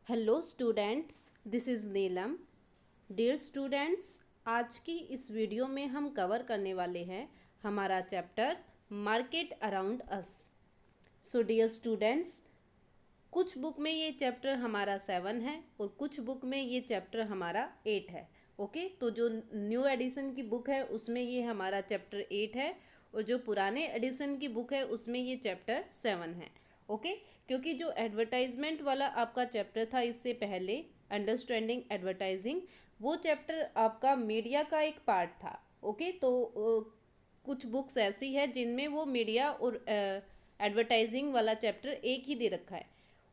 Hello students, this is Neelam. Dear students, आज की इस वीडियो में हम कवर करने वाले हैं हमारा chapter market around us. So dear students, कुछ बुक में ये चैप्टर हमारा 7 है और कुछ बुक में ये चैप्टर हमारा 8 है। ओके, तो जो न्यू एडिशन की बुक है उसमें ये हमारा चैप्टर 8 है और जो पुराने एडिशन की बुक है उसमें ये चैप्टर 7 है। ओके, क्योंकि जो एडवर्टाइजमेंट वाला आपका चैप्टर था इससे पहले, अंडरस्टैंडिंग एडवर्टाइजिंग, वो चैप्टर आपका मीडिया का एक पार्ट था। ओके, तो कुछ बुक्स ऐसी है जिनमें वो मीडिया और एडवर्टाइजिंग वाला चैप्टर एक ही दे रखा है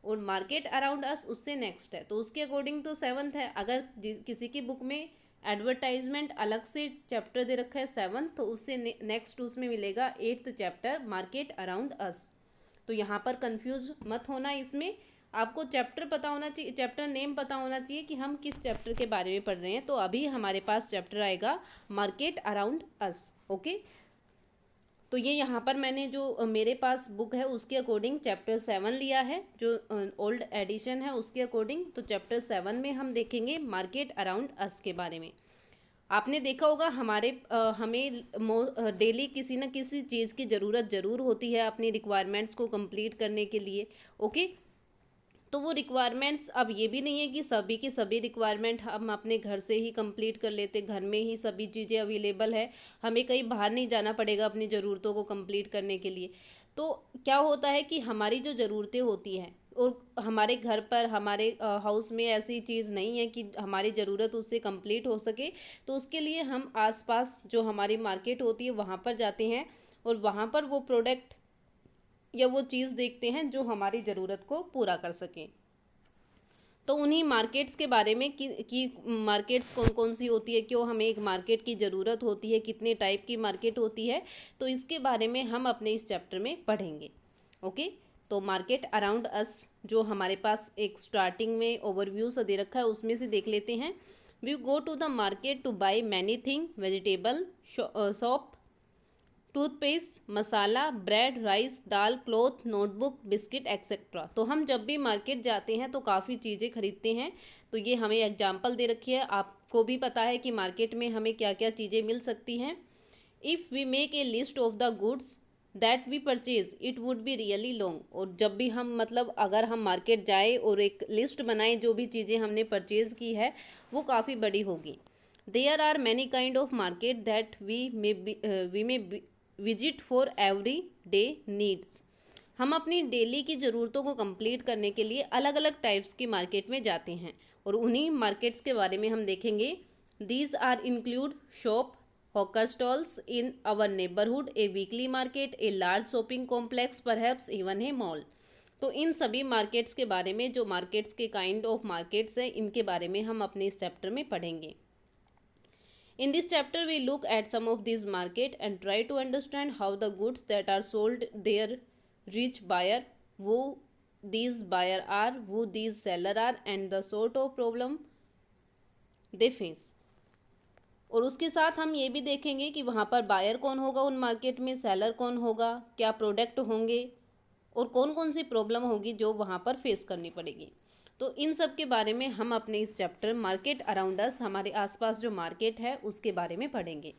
और मार्केट अराउंड अस उससे नेक्स्ट है, तो उसके अकॉर्डिंग तो 7th है। अगर किसी की बुक में एडवर्टाइजमेंट अलग से चैप्टर दे रखा है 7th, तो उससे नेक्स्ट उसमें मिलेगा 8th चैप्टर मार्केट अराउंड अस। तो यहाँ पर कंफ्यूज मत होना, इसमें आपको चैप्टर पता होना चाहिए, चैप्टर नेम पता होना चाहिए कि हम किस चैप्टर के बारे में पढ़ रहे हैं। तो अभी हमारे पास चैप्टर आएगा मार्केट अराउंड अस। ओके, तो ये यहाँ पर मैंने जो मेरे पास बुक है उसके अकॉर्डिंग चैप्टर 7 लिया है, जो ओल्ड एडिशन है उसके अकॉर्डिंग। तो चैप्टर 7 में हम देखेंगे मार्केट अराउंड अस के बारे में। आपने देखा होगा हमें डेली किसी न किसी चीज़ की ज़रूरत ज़रूर होती है अपनी रिक्वायरमेंट्स को कंप्लीट करने के लिए। ओके, तो वो रिक्वायरमेंट्स अब ये भी नहीं है कि सभी की सभी रिक्वायरमेंट हम अपने घर से ही कंप्लीट कर लेते, घर में ही सभी चीज़ें अवेलेबल है, हमें कहीं बाहर नहीं जाना पड़ेगा अपनी ज़रूरतों को कंप्लीट करने के लिए। तो क्या होता है कि हमारी जो ज़रूरतें होती हैं और हमारे घर पर हमारे हाउस में ऐसी चीज़ नहीं है कि हमारी ज़रूरत उससे कंप्लीट हो सके, तो उसके लिए हम आसपास जो हमारी मार्केट होती है वहाँ पर जाते हैं और वहाँ पर वो प्रोडक्ट या वो चीज़ देखते हैं जो हमारी ज़रूरत को पूरा कर सकें। तो उन्हीं मार्केट्स के बारे में कि मार्केट्स कौन कौन सी होती है, क्यों हमें एक मार्केट की ज़रूरत होती है, कितने टाइप की मार्केट होती है, तो इसके बारे में हम अपने इस चैप्टर में पढ़ेंगे। ओके, तो मार्केट अराउंड अस जो हमारे पास एक स्टार्टिंग में ओवरव्यू सा दे रखा है उसमें से देख लेते हैं। We go to the market to buy many thing, vegetable, shop, toothpaste, masala, bread, rice, dal, cloth, notebook, biscuit etcetera. तो हम जब भी मार्केट जाते हैं तो काफ़ी चीज़ें खरीदते हैं। तो ये हमें एग्जाम्पल दे रखी है, आपको भी पता है कि मार्केट में हमें क्या क्या चीज़ें मिल सकती हैं। If we make a list of the goods that we purchase it would be really long. और जब भी हम अगर हम मार्केट जाए और एक लिस्ट बनाएं जो भी चीज़ें हमने परचेज की है वो काफ़ी बड़ी होगी। There are many kind of market that we may visit for every day needs. हम अपनी डेली की ज़रूरतों को कंप्लीट करने के लिए अलग अलग टाइप्स की मार्केट में जाते हैं और उन्हीं मार्केट्स के बारे में हम देखेंगे। These are include shop, hawker stalls in our neighbourhood, a weekly market, a large shopping complex, perhaps even a mall. तो इन सभी मार्केट्स के बारे में, जो मार्केट्स के काइंड ऑफ मार्केट्स हैं, इनके बारे में हम अपने इस चैप्टर में पढ़ेंगे। In this chapter, we look at some of these market and try to understand how the goods that are sold there reach buyer, who these buyer are, who these seller are, and the sort of problem they face. और उसके साथ हम ये भी देखेंगे कि वहाँ पर बायर कौन होगा उन मार्केट में, सेलर कौन होगा, क्या प्रोडक्ट होंगे और कौन कौन सी प्रॉब्लम होगी जो वहाँ पर फेस करनी पड़ेगी। तो इन सब के बारे में हम अपने इस चैप्टर मार्केट अराउंड अस, हमारे आसपास जो मार्केट है उसके बारे में पढ़ेंगे।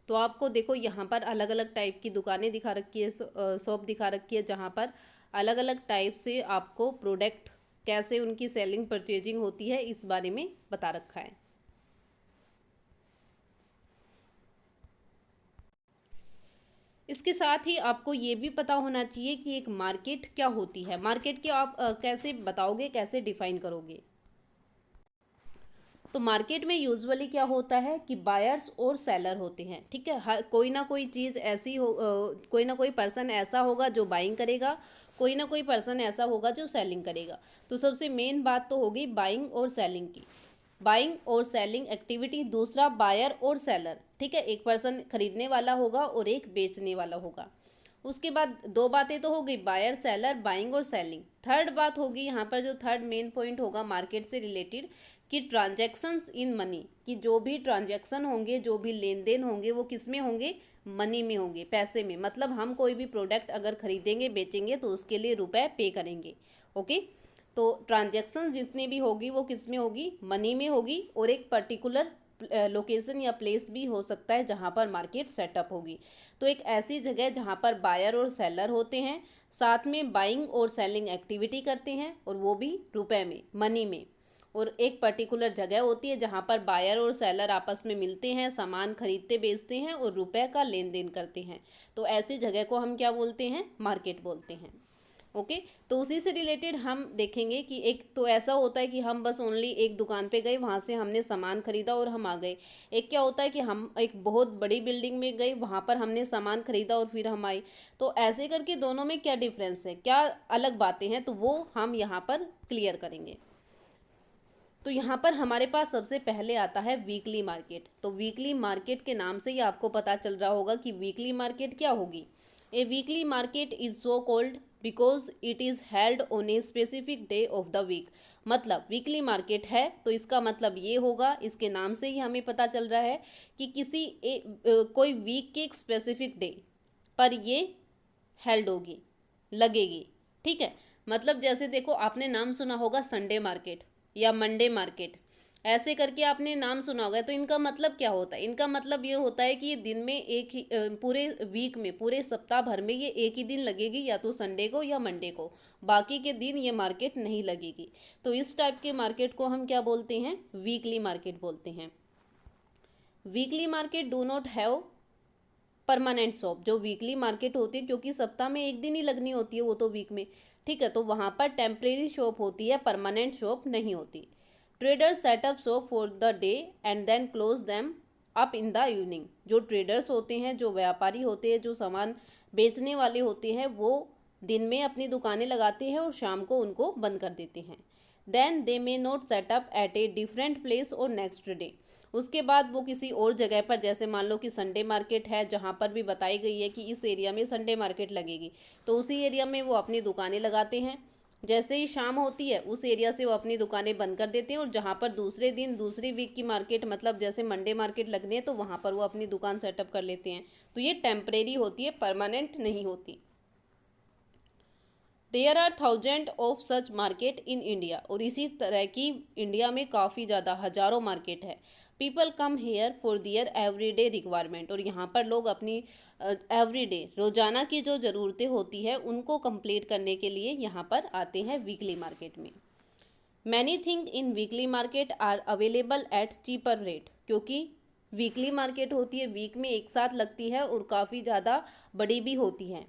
तो आपको देखो यहाँ पर अलग अलग टाइप की दुकानें दिखा रखी है, शॉप दिखा रखी है, जहाँ पर अलग अलग टाइप से आपको प्रोडक्ट कैसे उनकी सेलिंग परचेजिंग होती है इस बारे में बता रखा है। इसके साथ ही आपको ये भी पता होना चाहिए कि एक मार्केट क्या होती है। मार्केट के आप कैसे बताओगे, कैसे डिफाइन करोगे। तो मार्केट में यूजुअली क्या होता है कि बायर्स और सेलर होते हैं। ठीक है, हर कोई ना कोई चीज़ ऐसी हो, कोई ना कोई पर्सन ऐसा होगा जो बाइंग करेगा, कोई ना कोई पर्सन ऐसा होगा जो सेलिंग करेगा। तो सबसे मेन बात तो होगी बाइंग और सेलिंग की। बाइंग और सेलिंग एक्टिविटी, दूसरा बायर और सेलर। ठीक है, एक पर्सन खरीदने वाला होगा और एक बेचने वाला होगा। उसके बाद दो बातें तो हो गई, बायर सेलर, बाइंग और सेलिंग। थर्ड बात होगी यहाँ पर, जो थर्ड मेन पॉइंट होगा मार्केट से रिलेटेड, कि ट्रांजैक्शंस इन मनी, कि जो भी ट्रांजैक्शन होंगे, जो भी लेन देन होंगे वो किस में होंगे, मनी में होंगे, पैसे में, मतलब हम कोई भी प्रोडक्ट अगर खरीदेंगे बेचेंगे तो उसके लिए रुपए पे करेंगे। ओके, तो ट्रांजैक्शन जितनी भी होगी वो किस में होगी, मनी में होगी, और एक पर्टिकुलर लोकेशन या प्लेस भी हो सकता है जहाँ पर मार्केट सेटअप होगी। तो एक ऐसी जगह जहाँ पर बायर और सेलर होते हैं, साथ में बाइंग और सेलिंग एक्टिविटी करते हैं, और वो भी रुपए में, मनी में। और एक पर्टिकुलर जगह होती है जहाँ पर बायर और सेलर आपस में मिलते हैं, सामान खरीदते बेचते हैं और रुपए का लेन देन करते हैं। तो ऐसी जगह को हम क्या बोलते हैं, मार्केट बोलते हैं। ओके, तो उसी से रिलेटेड हम देखेंगे कि एक तो ऐसा होता है कि हम बस ओनली एक दुकान पे गए, वहाँ से हमने सामान खरीदा और हम आ गए। एक क्या होता है कि हम एक बहुत बड़ी बिल्डिंग में गए, वहाँ पर हमने सामान खरीदा और फिर हम आए। तो ऐसे करके दोनों में क्या डिफरेंस है, क्या अलग बातें हैं, तो वो हम यहाँ पर क्लियर करेंगे। तो यहाँ पर हमारे पास सबसे पहले आता है वीकली मार्केट। तो वीकली मार्केट के नाम से ही आपको पता चल रहा होगा कि वीकली मार्केट क्या होगी। A weekly market is so called because it is held on a specific day of the week. मतलब वीकली मार्केट है तो इसका मतलब ये होगा, इसके नाम से ही हमें पता चल रहा है कि कोई वीक के एक स्पेसिफिक डे पर ये हेल्ड होगी, लगेगी। ठीक है, मतलब जैसे देखो, आपने नाम सुना होगा संडे मार्केट या मंडे मार्केट, ऐसे करके आपने नाम सुना होगा। तो इनका मतलब क्या होता है, इनका मतलब ये होता है कि ये दिन में एक ही पूरे वीक में, पूरे सप्ताह भर में ये एक ही दिन लगेगी, या तो संडे को या मंडे को, बाकी के दिन ये मार्केट नहीं लगेगी। तो इस टाइप के मार्केट को हम क्या बोलते हैं, वीकली मार्केट बोलते हैं। Weekly market do not have permanent shop. जो वीकली मार्केट होती है, क्योंकि सप्ताह में एक दिन ही लगनी होती है वो तो वीक में, ठीक है, तो वहाँ पर टेम्परेरी शॉप होती है, परमानेंट शॉप नहीं होती। Traders set up shop for the day and then close them up in the evening. जो ट्रेडर्स होते हैं, जो व्यापारी होते हैं, जो सामान बेचने वाले होते हैं, वो दिन में अपनी दुकानें लगाते हैं और शाम को उनको बंद कर देते हैं। Then they may not set up at a different place और नेक्स्ट डे। उसके बाद वो किसी और जगह पर, जैसे मान लो कि संडे मार्केट है, जहाँ पर भी बताई गई है कि इस एरिया में संडे मार्केट लगेगी, तो उसी एरिया में वो अपनी दुकानें लगाते हैं। जैसे ही शाम होती है उस एरिया से वो अपनी दुकानें बंद कर देते हैं, और जहाँ पर दूसरे दिन दूसरी वीक की मार्केट, मतलब जैसे मंडे मार्केट लगनी है, तो वहाँ पर वो अपनी दुकान सेटअप कर लेते हैं। तो ये टेम्परेरी होती है, परमानेंट नहीं होती। There are thousand of such market in India. और इसी तरह की इंडिया में काफ़ी ज़्यादा, हज़ारों मार्केट है। People come here for their everyday requirement. और यहाँ पर लोग अपनी एवरीडे, रोज़ाना की जो ज़रूरतें होती है उनको कंप्लीट करने के लिए यहाँ पर आते हैं वीकली मार्केट में। Many thing in weekly market are available at cheaper rate. क्योंकि वीकली मार्केट होती है, वीक में एक साथ लगती है और काफ़ी ज़्यादा बड़ी भी होती है,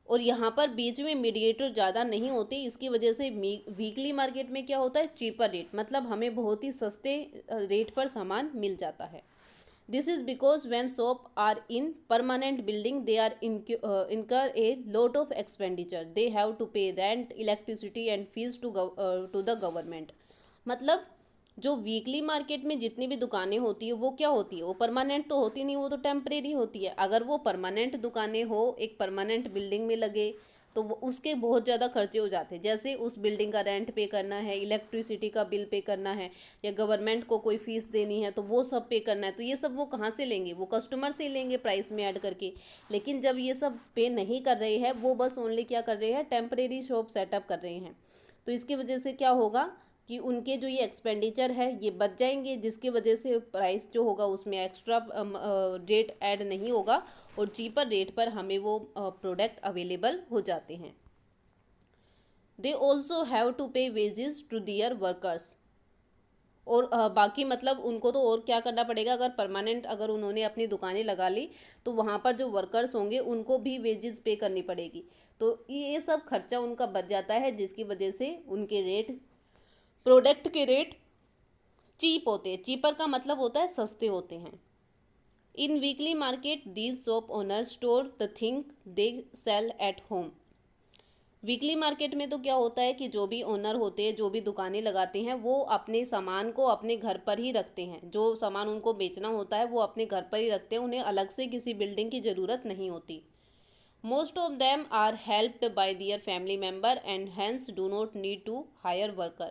और यहाँ पर बीच में मीडिएटर ज़्यादा नहीं होते। इसकी वजह से वीकली मार्केट में क्या होता है, चीपर रेट, मतलब हमें बहुत ही सस्ते रेट पर सामान मिल जाता है। This is because when shop are in permanent building they are incur a lot of expenditure, they have to pay rent, electricity and fees to the government. मतलब जो वीकली मार्केट में जितनी भी दुकानें होती है वो क्या होती है, वो परमानेंट तो होती नहीं, वो तो टेम्परेरी होती है। अगर वो परमानेंट दुकानें हो, एक परमानेंट बिल्डिंग में लगे, तो वो उसके बहुत ज़्यादा खर्चे हो जाते हैं। जैसे उस बिल्डिंग का रेंट पे करना है, इलेक्ट्रिसिटी का बिल पे करना है, या गवर्नमेंट को कोई फीस देनी है तो वो सब पे करना है। तो ये सब वो कहाँ से लेंगे, वो कस्टमर से लेंगे प्राइस में ऐड करके। लेकिन जब ये सब पे नहीं कर रहे हैं, वो बस ओनली क्या कर रहे हैं, टेम्परेरी शॉप सेटअप कर रहे हैं, तो इसकी वजह से क्या होगा कि उनके जो ये एक्सपेंडिचर है ये बच जाएंगे, जिसकी वजह से प्राइस जो होगा उसमें एक्स्ट्रा रेट ऐड नहीं होगा, और चीपर रेट पर हमें वो प्रोडक्ट अवेलेबल हो जाते हैं। दे ऑल्सो हैव टू पे वेजेस टू दियर वर्कर्स। और बाकी मतलब उनको तो और क्या करना पड़ेगा, अगर परमानेंट अगर उन्होंने अपनी दुकानें लगा ली तो वहाँ पर जो वर्कर्स होंगे उनको भी वेजेस पे करनी पड़ेगी। तो ये सब खर्चा उनका बच जाता है, जिसकी वजह से उनके रेट, प्रोडक्ट के रेट चीप होते हैं। चीपर का मतलब होता है सस्ते होते हैं। In weekly market these shop owner store the thing they sell at home. Weekly market में तो क्या होता है कि जो भी ओनर होते हैं, जो भी दुकानें लगाते हैं, वो अपने सामान को अपने घर पर ही रखते हैं। जो सामान उनको बेचना होता है वो अपने घर पर ही रखते हैं, उन्हें अलग से किसी बिल्डिंग की ज़रूरत नहीं होती। Most of them are helped by their family member and hence do not need to hire worker।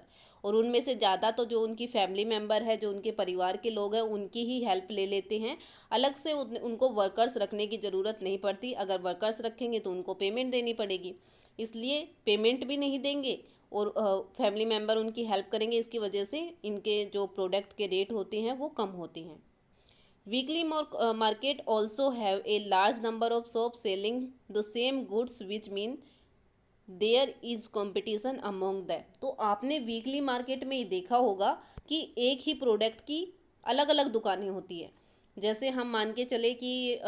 और उनमें से ज़्यादा तो जो उनकी फैमिली मेम्बर है, जो उनके परिवार के लोग हैं, उनकी ही हेल्प ले लेते हैं। अलग से उनको वर्कर्स रखने की ज़रूरत नहीं पड़ती। अगर वर्कर्स रखेंगे तो उनको पेमेंट देनी पड़ेगी, इसलिए पेमेंट भी नहीं देंगे और फैमिली मेम्बर उनकी हेल्प करेंगे। इसकी वजह से इनके जो प्रोडक्ट के रेट होते हैं वो कम होते हैं। Weekly market also have a large number of shop selling the same goods which mean there is competition among them. तो आपने वीकली मार्केट में ये देखा होगा कि एक ही प्रोडक्ट की अलग अलग दुकानें होती है। जैसे हम मान के चले कि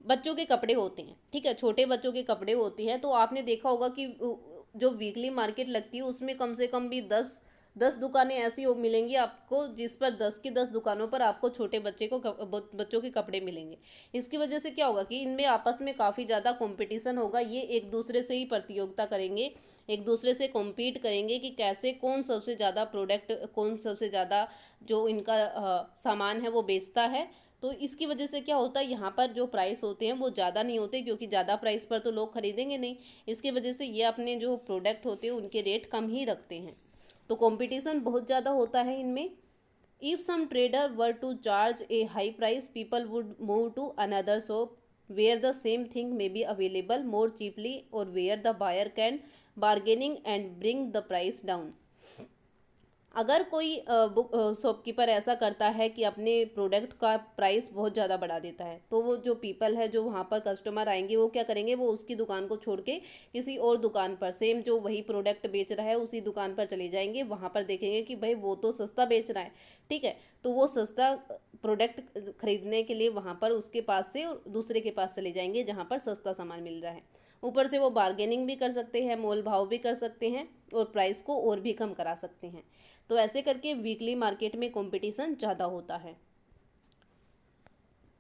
बच्चों के कपड़े होते हैं, ठीक है, छोटे बच्चों के कपड़े होते हैं, तो आपने देखा होगा कि जो वीकली मार्केट लगती है उसमें कम से कम भी 10 दुकानें ऐसी मिलेंगी आपको, जिस पर 10 की 10 दुकानों पर आपको छोटे बच्चों के कपड़े मिलेंगे। इसकी वजह से क्या होगा कि इनमें आपस में काफ़ी ज़्यादा कंपटीशन होगा। ये एक दूसरे से ही प्रतियोगिता करेंगे, एक दूसरे से कॉम्पीट करेंगे कि कैसे कौन सबसे ज़्यादा प्रोडक्ट, कौन सबसे ज़्यादा जो इनका सामान है वो बेचता है। तो इसकी वजह से क्या होता है, यहाँ पर जो प्राइस होते हैं वो ज़्यादा नहीं होते, क्योंकि ज़्यादा प्राइस पर तो लोग खरीदेंगे नहीं। इसकी वजह से ये अपने जो प्रोडक्ट होते हैं उनके रेट कम ही रखते हैं। तो कंपटीशन बहुत ज़्यादा होता है इनमें। If some trader were to charge a high price, people would move to another shop where the same thing may be available more cheaply और where the buyer can bargaining and bring the price down. अगर कोई shopkeeper ऐसा करता है कि अपने product का price बहुत ज़्यादा बढ़ा देता है, तो वो जो पीपल है, जो वहाँ पर कस्टमर आएंगे, वो क्या करेंगे, वो उसकी दुकान को छोड़ के किसी और दुकान पर सेम जो वही प्रोडक्ट बेच रहा है उसी दुकान पर चले जाएंगे। वहाँ पर देखेंगे कि भाई वो तो सस्ता बेच रहा है, ठीक है, तो वो सस्ता प्रोडक्ट खरीदने के लिए वहाँ पर उसके पास से और दूसरे के पास चले जाएंगे जहाँ पर सस्ता सामान मिल रहा है। ऊपर से वो बार्गेनिंग भी कर सकते हैं, मोल भाव भी कर सकते हैं और प्राइस को और भी कम करा सकते हैं। तो ऐसे करके वीकली मार्केट में कंपटीशन ज़्यादा होता है।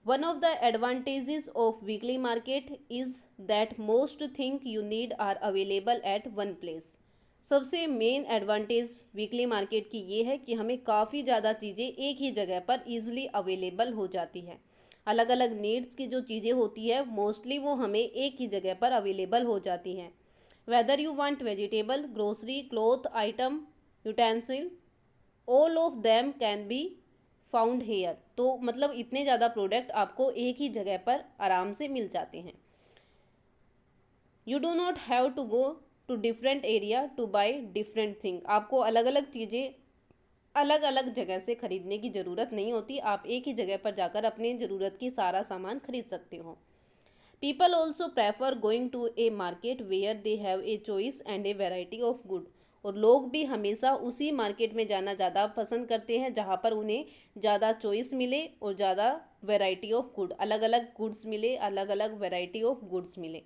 One of the advantages of weekly market is that most thing you need are available at one place. सबसे मेन एडवांटेज वीकली मार्केट की ये है कि हमें काफ़ी ज़्यादा चीज़ें एक ही जगह पर ईजिली अवेलेबल हो जाती है। अलग अलग नीड्स की जो चीज़ें होती है मोस्टली वो हमें एक ही जगह पर अवेलेबल हो जाती हैं। Whether you want vegetable, grocery, cloth item, utensil, all of them can be found here. तो मतलब इतने ज़्यादा प्रोडक्ट आपको एक ही जगह पर आराम से मिल जाते हैं। You do not have to go to different area to buy different thing. आपको अलग अलग चीज़ें अलग अलग जगह से खरीदने की ज़रूरत नहीं होती, आप एक ही जगह पर जाकर अपनी ज़रूरत की सारा सामान खरीद सकते हो। People also prefer going to a market where they have a choice and a variety of good. और लोग भी हमेशा उसी मार्केट में जाना ज़्यादा पसंद करते हैं जहाँ पर उन्हें ज़्यादा चॉइस मिले और ज़्यादा वेराइटी ऑफ गुड, अलग अलग गुड्स मिले, अलग अलग वेराइटी ऑफ गुड्स मिले।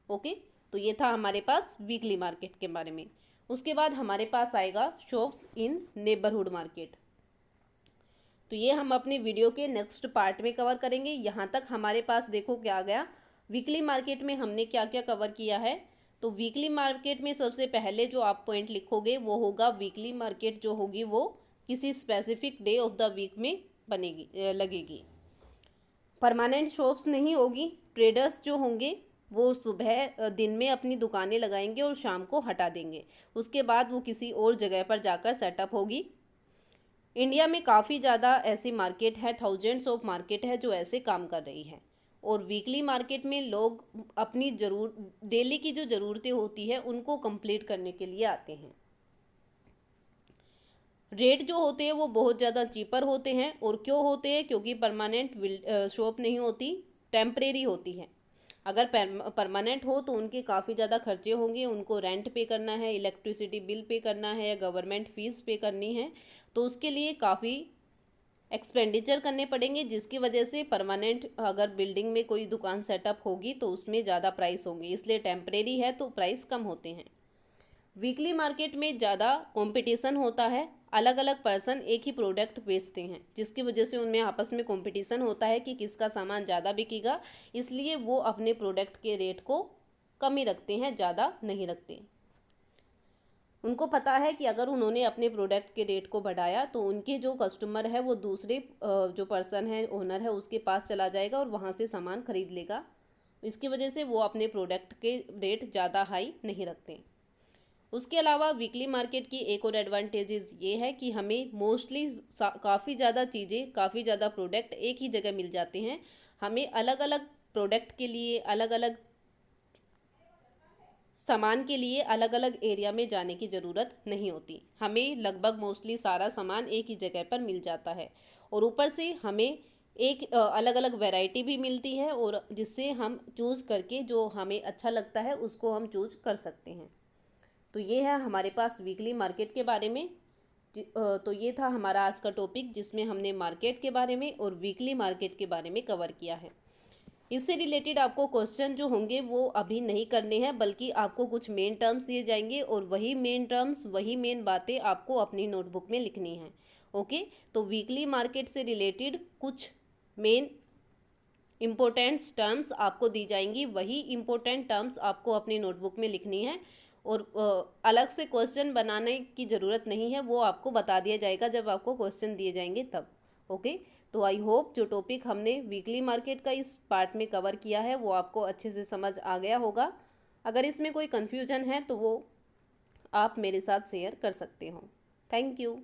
ओके, तो ये था हमारे पास वीकली मार्केट के बारे में। उसके बाद हमारे पास आएगा शॉप्स इन नेबरहुड मार्केट। तो ये हम अपने वीडियो के नेक्स्ट पार्ट में कवर करेंगे। यहाँ तक हमारे पास देखो क्या आ गया, वीकली मार्केट में हमने क्या क्या कवर किया है। तो वीकली मार्केट में सबसे पहले जो आप पॉइंट लिखोगे वो होगा, वीकली मार्केट जो होगी वो किसी specific day of the week में लगेगी। परमानेंट शॉप्स नहीं होगी। ट्रेडर्स जो होंगे वो सुबह दिन में अपनी दुकानें लगाएंगे और शाम को हटा देंगे। उसके बाद वो किसी और जगह पर जाकर सेटअप होगी। इंडिया में काफ़ी ज़्यादा ऐसी मार्केट है, थाउजेंड्स ऑफ मार्केट है जो ऐसे काम कर रही है। और वीकली मार्केट में लोग अपनी डेली की जो ज़रूरतें होती है उनको कंप्लीट करने के लिए आते हैं। रेट जो होते हैं वो बहुत ज़्यादा चीपर होते हैं। और क्यों होते हैं, क्योंकि परमानेंट शॉप नहीं होती, टेम्परेरी होती है। अगर परमानेंट हो तो उनके काफ़ी ज़्यादा खर्चे होंगे, उनको रेंट पे करना है, इलेक्ट्रिसिटी बिल पे करना है या गवर्नमेंट फ़ीस पे करनी है, तो उसके लिए काफ़ी एक्सपेंडिचर करने पड़ेंगे, जिसकी वजह से परमानेंट अगर बिल्डिंग में कोई दुकान सेटअप होगी तो उसमें ज़्यादा प्राइस होंगे, इसलिए टेम्परेरी है तो प्राइस कम होते हैं। वीकली मार्केट में ज़्यादा कंपटीशन होता है, अलग अलग पर्सन एक ही प्रोडक्ट बेचते हैं, जिसकी वजह से उनमें आपस में कंपटीशन होता है कि किसका सामान ज़्यादा बिकेगा, इसलिए वो अपने प्रोडक्ट के रेट को कम ही रखते हैं, ज़्यादा नहीं रखते। उनको पता है कि अगर उन्होंने अपने प्रोडक्ट के रेट को बढ़ाया तो उनके जो कस्टमर है वो दूसरे जो पर्सन है, ओनर है, उसके पास चला जाएगा और वहाँ से सामान खरीद लेगा इसकी वजह से वो अपने प्रोडक्ट के रेट ज़्यादा हाई नहीं रखते। उसके अलावा वीकली मार्केट की एक और एडवांटेजेस ये है कि हमें मोस्टली काफ़ी ज़्यादा चीज़ें, काफ़ी ज़्यादा प्रोडक्ट एक ही जगह मिल जाते हैं। हमें अलग अलग प्रोडक्ट के लिए, अलग अलग सामान के लिए अलग अलग एरिया में जाने की ज़रूरत नहीं होती। हमें लगभग मोस्टली सारा सामान एक ही जगह पर मिल जाता है और ऊपर से हमें एक अलग अलग वैरायटी भी मिलती है, और जिससे हम चूज़ करके जो हमें अच्छा लगता है उसको हम चूज़ कर सकते हैं। तो ये है हमारे पास वीकली मार्केट के बारे में। तो ये था हमारा आज का टॉपिक, जिसमें हमने मार्केट के बारे में और वीकली मार्केट के बारे में कवर किया है। इससे रिलेटेड आपको क्वेश्चन जो होंगे वो अभी नहीं करने हैं, बल्कि आपको कुछ मेन टर्म्स दिए जाएंगे और वही मेन टर्म्स, वही मेन बातें आपको अपनी नोटबुक में लिखनी है। ओके, तो वीकली मार्केट से रिलेटेड कुछ मेन इम्पोर्टेंट्स टर्म्स आपको दी जाएंगी, वही इम्पोर्टेंट टर्म्स आपको अपनी नोटबुक में लिखनी है, और अलग से क्वेश्चन बनाने की ज़रूरत नहीं है, वो आपको बता दिया जाएगा जब आपको क्वेश्चन दिए जाएंगे तब। ओके, तो आई होप जो टॉपिक हमने वीकली मार्केट का इस पार्ट में कवर किया है वो आपको अच्छे से समझ आ गया होगा। अगर इसमें कोई कन्फ्यूजन है तो वो आप मेरे साथ शेयर कर सकते हो। Thank you.